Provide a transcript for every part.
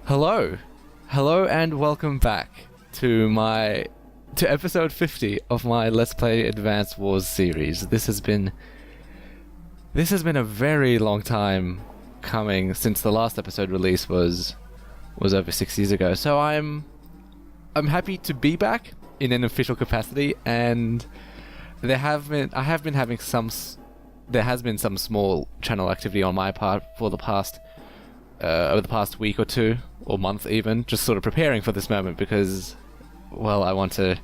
Hello, and welcome back to episode 50 of my Let's Play Advance Wars series. This has been a very long time coming since the last episode release was over 6 years ago. So I'm happy to be back in an official capacity, and there has been some small channel activity on my part for the past over the past week or two, or month even, just sort of preparing for this moment because, well, I want to...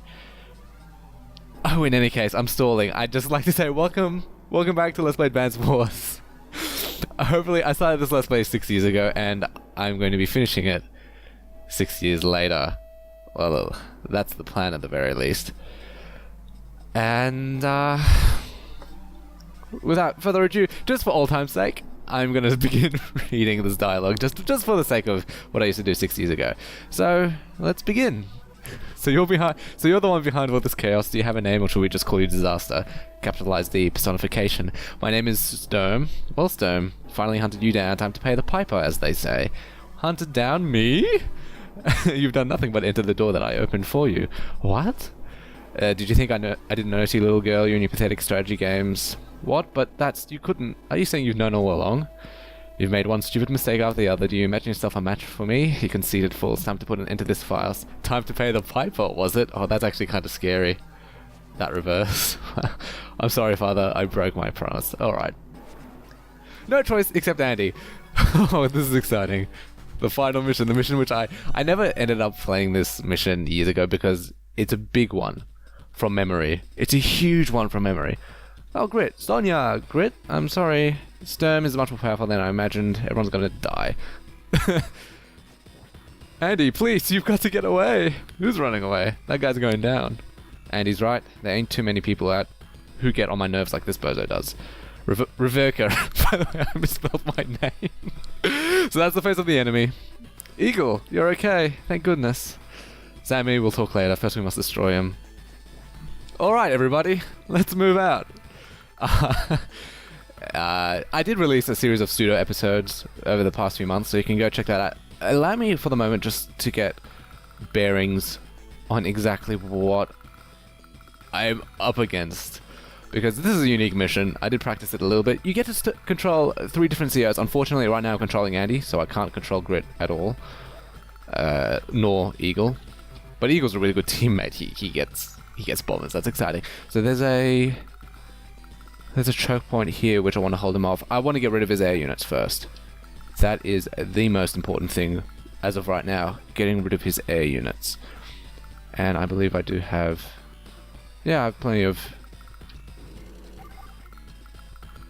Oh, in any case, I'm stalling. I'd just like to say welcome back to Let's Play Advance Wars. Hopefully, I started this Let's Play 6 years ago, and I'm going to be finishing it 6 years later. Well, that's the plan at the very least. And, without further ado, just for old time's sake, I'm going to begin reading this dialogue, just for the sake of what I used to do 6 years ago. So, let's begin. So you're the one behind all this chaos. Do you have a name, or should we just call you Disaster? Capitalize the personification. My name is Sturm. Well, Sturm, finally hunted you down. Time to pay the piper, as they say. Hunted down me? You've done nothing but enter the door that I opened for you. What? Did you think I didn't notice you, little girl? You and your pathetic strategy games. What? But you couldn't... Are you saying you've known all along? You've made one stupid mistake after the other. Do you imagine yourself a match for me? You conceited fool. It's time to put an end to this farce. Time to pay the piper, was it? Oh, that's actually kind of scary. That reverse. I'm sorry, father. I broke my promise. Alright. No choice except Andy. Oh, this is exciting. The final mission. The mission which I never ended up playing this mission years ago because it's a big one from memory. It's a huge one from memory. Oh, Grit. Sonia! Grit? I'm sorry. Sturm is much more powerful than I imagined. Everyone's gonna die. Andy, please, you've got to get away. Who's running away? That guy's going down. Andy's right. There ain't too many people out who get on my nerves like this bozo does. Reverka. By the way, I misspelled my name. So that's the face of the enemy. Eagle, you're okay. Thank goodness. Sammy, we'll talk later. First we must destroy him. Alright, everybody. Let's move out. I did release a series of pseudo episodes over the past few months, so you can go check that out. Allow me for the moment just to get bearings on exactly what I'm up against, because this is a unique mission. I did practice it a little bit. You get to control 3 different COs. Unfortunately, right now I'm controlling Andy, so I can't control Grit at all, nor Eagle. But Eagle's a really good teammate. He gets bombers. That's exciting. So there's a choke point here which I want to hold him off. I want to get rid of his air units first. That is the most important thing as of right now, getting rid of his air units. And I believe I do have... Yeah, I have plenty of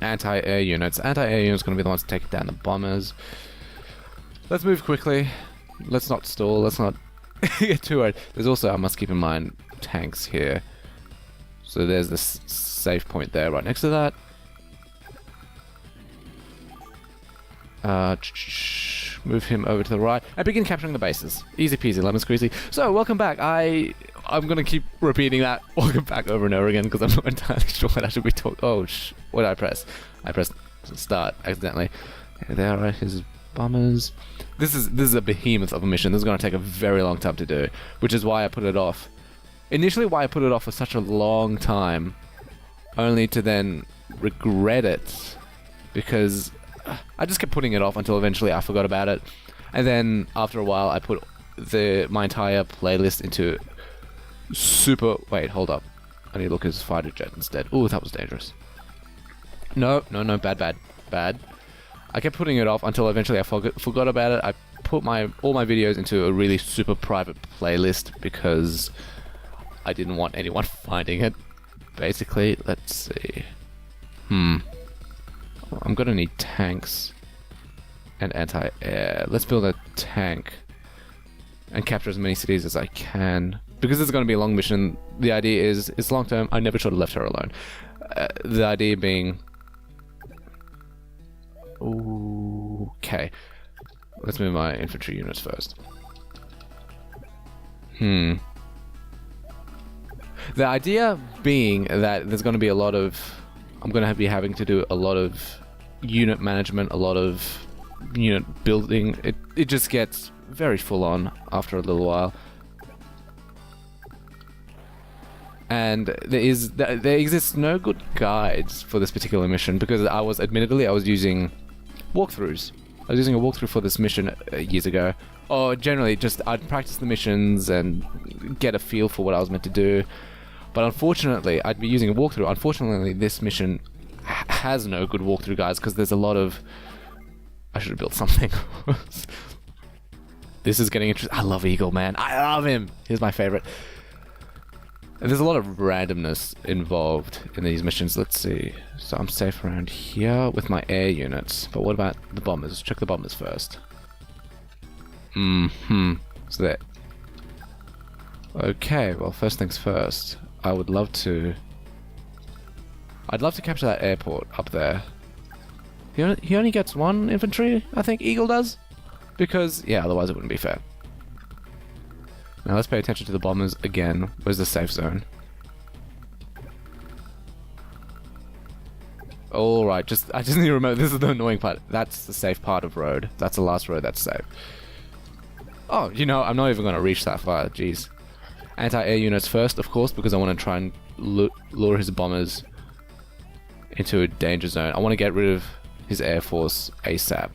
anti-air units. Anti-air units are going to be the ones to take down the bombers. Let's move quickly. Let's not stall. Let's not get too worried. There's also, I must keep in mind, tanks here. So there's this safe point there right next to that. Move him over to the right and begin capturing the bases. Easy peasy, lemon squeezy. So welcome back. I'm gonna keep repeating that welcome back over and over again because I'm not entirely sure what I should be talking. Oh, what did I press? I pressed start accidentally. Okay, there are his bombers. This is a behemoth of a mission. This is gonna take a very long time to do, which is why I put it off. Initially, why I put it off for such a long time, only to then regret it, because I just kept putting it off until eventually I forgot about it, and then after a while I put my entire playlist into super... Wait, hold up. I need to look at his fighter jet instead. Ooh, that was dangerous. No, bad. I kept putting it off until eventually I forgot about it. I put all my videos into a really super private playlist because I didn't want anyone finding it. Basically, let's see. I'm gonna need tanks and anti-air. Let's build a tank and capture as many cities as I can. Because it's gonna be a long mission, the idea is, it's long term. I never should have left her alone. The idea being... Okay. Let's move my infantry units first. The idea being that there's going to be a lot of... I'm going to be having to do a lot of unit management, a lot of unit building, it just gets very full on after a little while. And there exists no good guides for this particular mission because I was using walkthroughs. I was using a walkthrough for this mission years ago. Or generally just I'd practice the missions and get a feel for what I was meant to do. But unfortunately, I'd be using a walkthrough. Unfortunately, this mission has no good walkthrough guides because there's a lot of... I should have built something. This is getting interesting. I love Eagle, man. I love him. He's my favorite. And there's a lot of randomness involved in these missions. Let's see. So I'm safe around here with my air units. But what about the bombers? Check the bombers first. So there. Okay, well, first things first. I'd love to capture that airport up there. He only gets one infantry, I think Eagle does? Because, yeah, otherwise it wouldn't be fair. Now let's pay attention to the bombers again. Where's the safe zone? Alright, I just need to remember, this is the annoying part. That's the safe part of road. That's the last road that's safe. Oh, I'm not even going to reach that far, jeez. Anti-air units first, of course, because I want to try and lure his bombers into a danger zone. I want to get rid of his air force ASAP.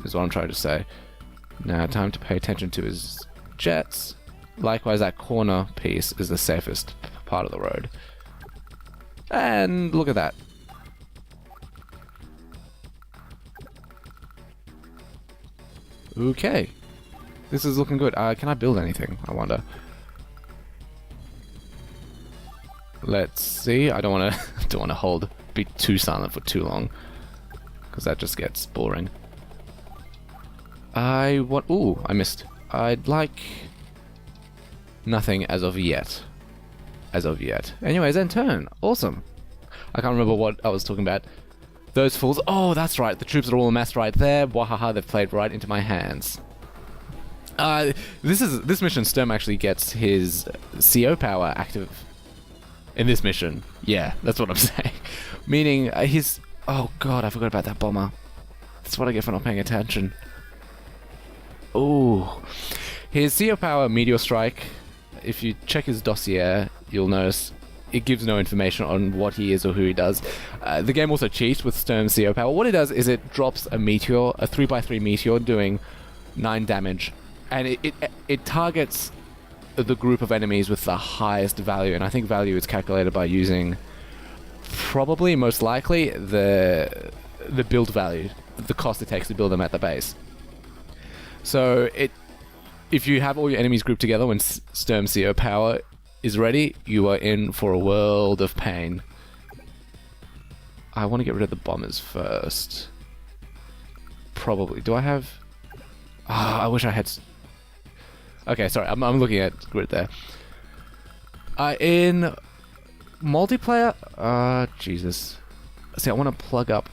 Is what I'm trying to say. Now, time to pay attention to his jets. Likewise, that corner piece is the safest part of the road. And look at that. Okay. This is looking good. Can I build anything? I wonder. Let's see. I don't want to be too silent for too long, because that just gets boring. Ooh, I missed. I'd like nothing as of yet. Anyways, end turn. Awesome. I can't remember what I was talking about. Those fools. Oh, that's right. The troops are all amassed right there. Wahaha, they've played right into my hands. This mission, Sturm actually gets his CO power active in this mission. Yeah, that's what I'm saying. Meaning his... Oh god, I forgot about that bomber. That's what I get for not paying attention. Ooh. His CO power Meteor Strike, if you check his dossier, you'll notice it gives no information on what he is or who he does. The game also cheats with Sturm's CO power. What it does is it drops a meteor, a 3x3 meteor doing 9 damage. And it targets the group of enemies with the highest value. And I think value is calculated by using probably, most likely, the build value, the cost it takes to build them at the base. So if you have all your enemies grouped together when Sturm CO power is ready, you are in for a world of pain. I want to get rid of the bombers first. Probably. Do I have... I wish I had... Okay, sorry, I'm looking at grid there. In multiplayer... Jesus. See, I want to plug up...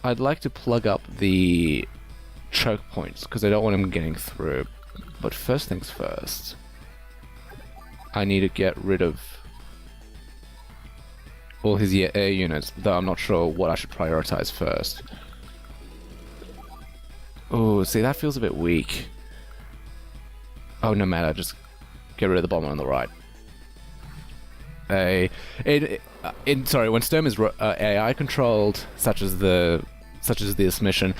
I'd like to plug up the choke points, because I don't want him getting through. But first things first... I need to get rid of all his air units, though I'm not sure what I should prioritize first. Oh, see, that feels a bit weak. Oh, no matter, just get rid of the bomber on the right. Sorry, when Sturm is AI controlled, such as this mission,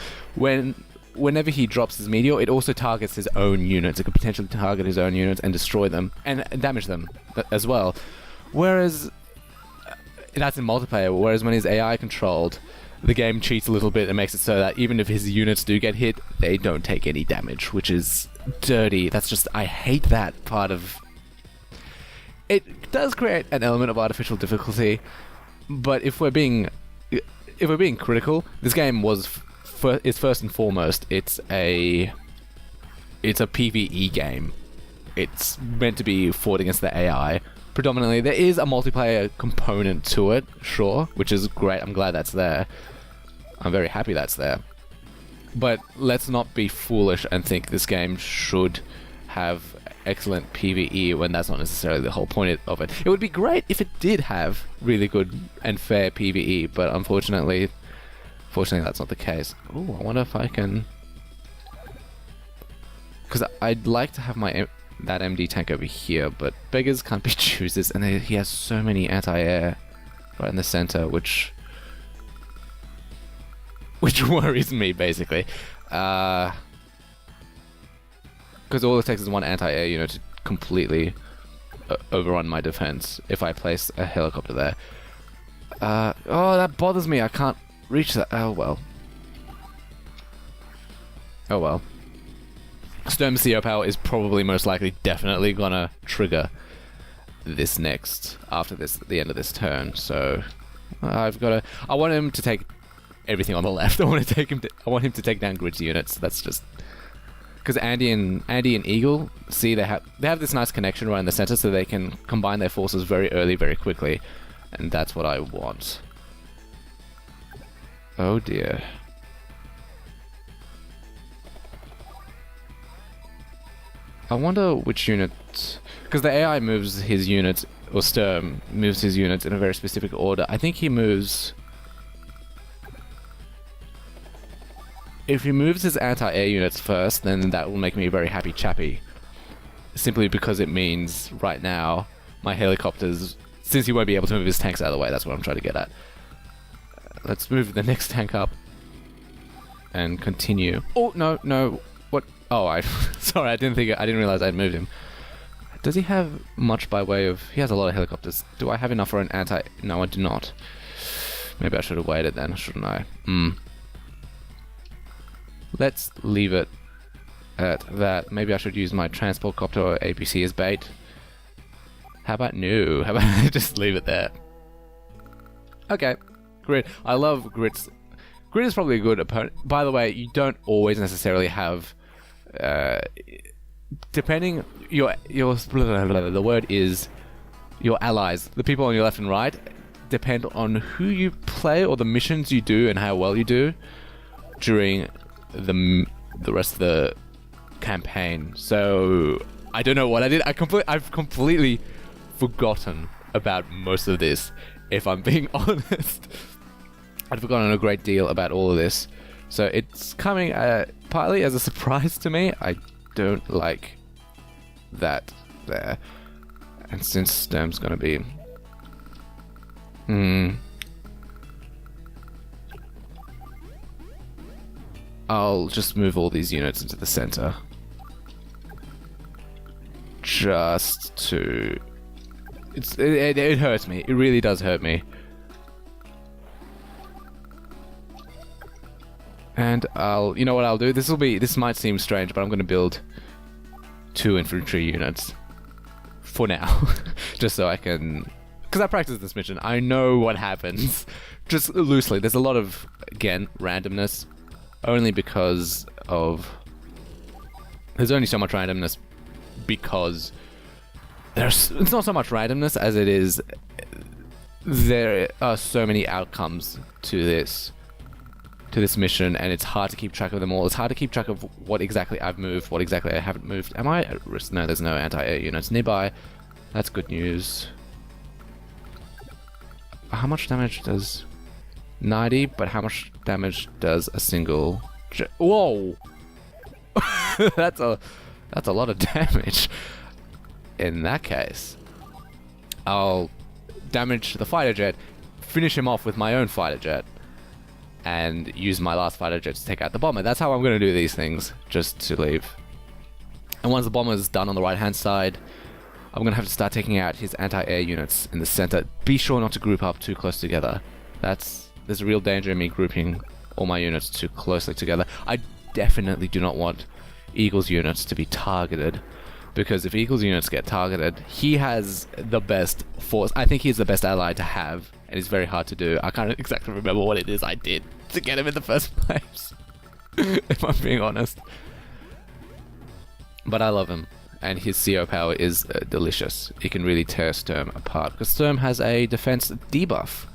whenever he drops his meteor, it also targets his own units. It could potentially target his own units and destroy them, and damage them as well. Whereas, that's in multiplayer, whereas when he's AI controlled, the game cheats a little bit and makes it so that even if his units do get hit, they don't take any damage, which is dirty. That's just, I hate that part of... It does create an element of artificial difficulty, but if we're being critical, this game is first and foremost, it's a PvE game. It's meant to be fought against the AI. Predominantly, there is a multiplayer component to it, sure, which is great. I'm glad that's there. I'm very happy that's there. But let's not be foolish and think this game should have excellent PvE when that's not necessarily the whole point of it. It would be great if it did have really good and fair PvE, but unfortunately, Fortunately, that's not the case. Oh, I wonder if I can... Because I'd like to have that MD tank over here, but beggars can't be choosers, and he has so many anti-air right in the center, which worries me, basically. Because all it takes is one anti-air unit to completely overrun my defense if I place a helicopter there. Oh, that bothers me. I can't reach that. Oh, well. Oh, well. Sturm's CO power is probably most likely definitely gonna trigger this next, after this, the end of this turn, so I've got to... I want him to take everything on the left. I want him to take down Grid's units. That's just... Because Andy and Eagle, see, they have this nice connection right in the center, so they can combine their forces very early, very quickly. And that's what I want. Oh dear. I wonder which unit... Because the AI moves his units, or Sturm moves his units in a very specific order. I think he moves... If he moves his anti-air units first, then that will make me a very happy chappy. Simply because it means, right now, my helicopters... Since he won't be able to move his tanks out of the way, that's what I'm trying to get at. Let's move the next tank up. And continue. Oh, no. What? Oh, sorry, I didn't realize I'd moved him. Does he have much by way of... He has a lot of helicopters. Do I have enough for an anti... No, I do not. Maybe I should have waited then, shouldn't I? Let's leave it at that. Maybe I should use my transport copter or APC as bait. How about no? How about I just leave it there? Okay. Grid. I love Grid's... Grid is probably a good opponent. By the way, you don't always necessarily have... depending... the word is... Your allies. The people on your left and right depend on who you play or the missions you do and how well you do during the rest of the campaign. So... I don't know what I did. I've completely forgotten about most of this, if I'm being honest. I'd forgotten a great deal about all of this. So it's coming partly as a surprise to me. I don't like that there. And since Sturm's gonna be... I'll just move all these units into the center. Just to... It hurts me. It really does hurt me. And I'll... You know what I'll do? This might seem strange, but I'm going to build 2 infantry units. For now. Just so I can... Because I practiced this mission. I know what happens. Just loosely. There's a lot of, again, randomness. Only because of... There's only so much randomness because... It's not so much randomness as it is... There are so many outcomes to this mission, and it's hard to keep track of them all. It's hard to keep track of what exactly I've moved, what exactly I haven't moved. Am I at risk? No, there's no anti-air units nearby. That's good news. How much damage does... 90, but how much damage does a single... Whoa! That's a lot of damage. In that case, I'll damage the fighter jet, finish him off with my own fighter jet, and use my last fighter jet to take out the bomber. That's how I'm going to do these things, just to leave. And once the bomber's done on the right-hand side, I'm going to have to start taking out his anti-air units in the center. Be sure not to group up too close together. There's a real danger in me grouping all my units too closely together. I definitely do not want Eagle's units to be targeted, because if Eagle's units get targeted, he has the best force. I think he's the best ally to have, and it's very hard to do. I can't exactly remember what it is I did to get him in the first place, if I'm being honest. But I love him, and his CO power is delicious. He can really tear Sturm apart, because Sturm has a defense debuff.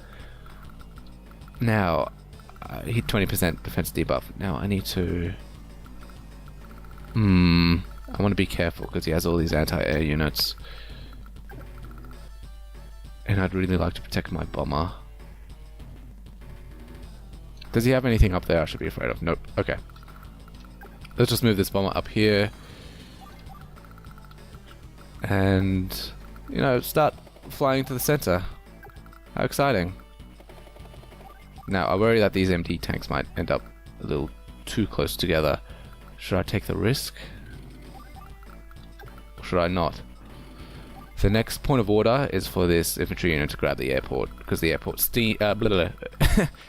Now, he 20% defense debuff. Now I need to... I want to be careful because he has all these anti-air units. And I'd really like to protect my bomber. Does he have anything up there I should be afraid of? Nope. Okay. Let's just move this bomber up here. And, you know, start flying to the center. How exciting. Now, I worry that these MD tanks might end up a little too close together. Should I take the risk? Or should I not? The next point of order is for this infantry unit to grab the airport, because the airport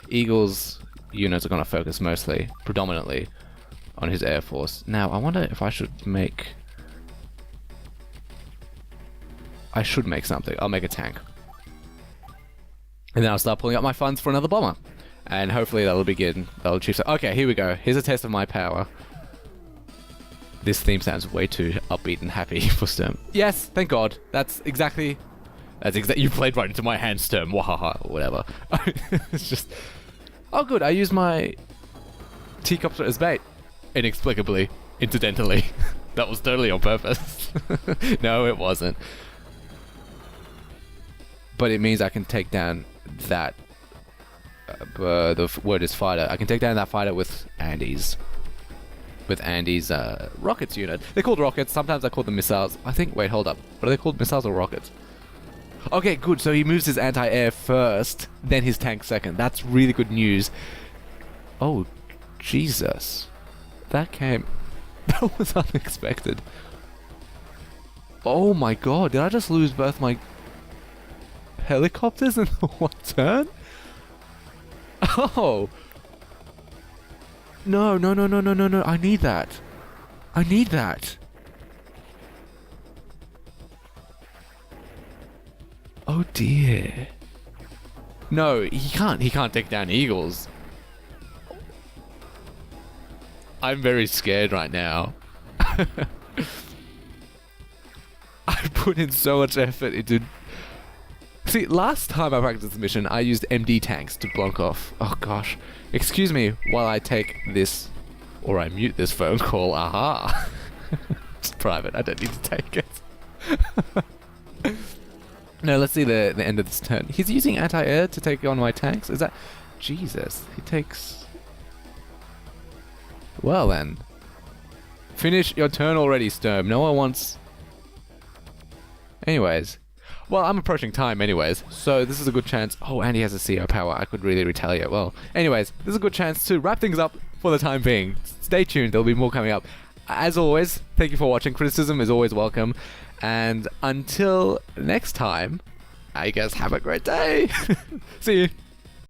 Eagle's units are going to focus predominantly, on his air force. Now, I wonder if I should make... I should make something. I'll make a tank. And then I'll start pulling up my funds for another bomber. And hopefully that'll achieve so. Okay, here we go. Here's a test of my power. This theme sounds way too upbeat and happy for Sturm. Yes, thank God. That's exactly... You played right into my hand, Sturm. Wahaha, or whatever. It's just... Oh, good. I used my T-copter as bait. Inexplicably. Incidentally. That was totally on purpose. No, it wasn't. But it means I can take down that... the word is fighter. I can take down that fighter with Andy's... rockets unit. They're called rockets. Sometimes I call them missiles. I think... Wait, hold up. What are they called? Missiles or rockets? Okay, good. So he moves his anti-air first, then his tank second. That's really good news. Oh, Jesus. That was unexpected. Oh my God. Did I just lose both my helicopters in one turn? Oh. No. I need that. Oh dear. No, he can't take down Eagles. I'm very scared right now. I put in so much effort into... See, last time I practiced this mission, I used MD tanks to block off. Oh gosh. Excuse me while I take this... Or I mute this phone call. Aha! It's private. I don't need to take it. No, let's see the end of this turn. He's using anti-air to take on my tanks? Is that... Jesus. He takes... Well then. Finish your turn already, Sturm. No one wants... Anyways. Well, I'm approaching time anyways, so this is a good chance... Oh, and he has a CO power. I could really retaliate well. Anyways, this is a good chance to wrap things up for the time being. Stay tuned, there'll be more coming up. As always, thank you for watching. Criticism is always welcome. And until next time, I guess have a great day. See you.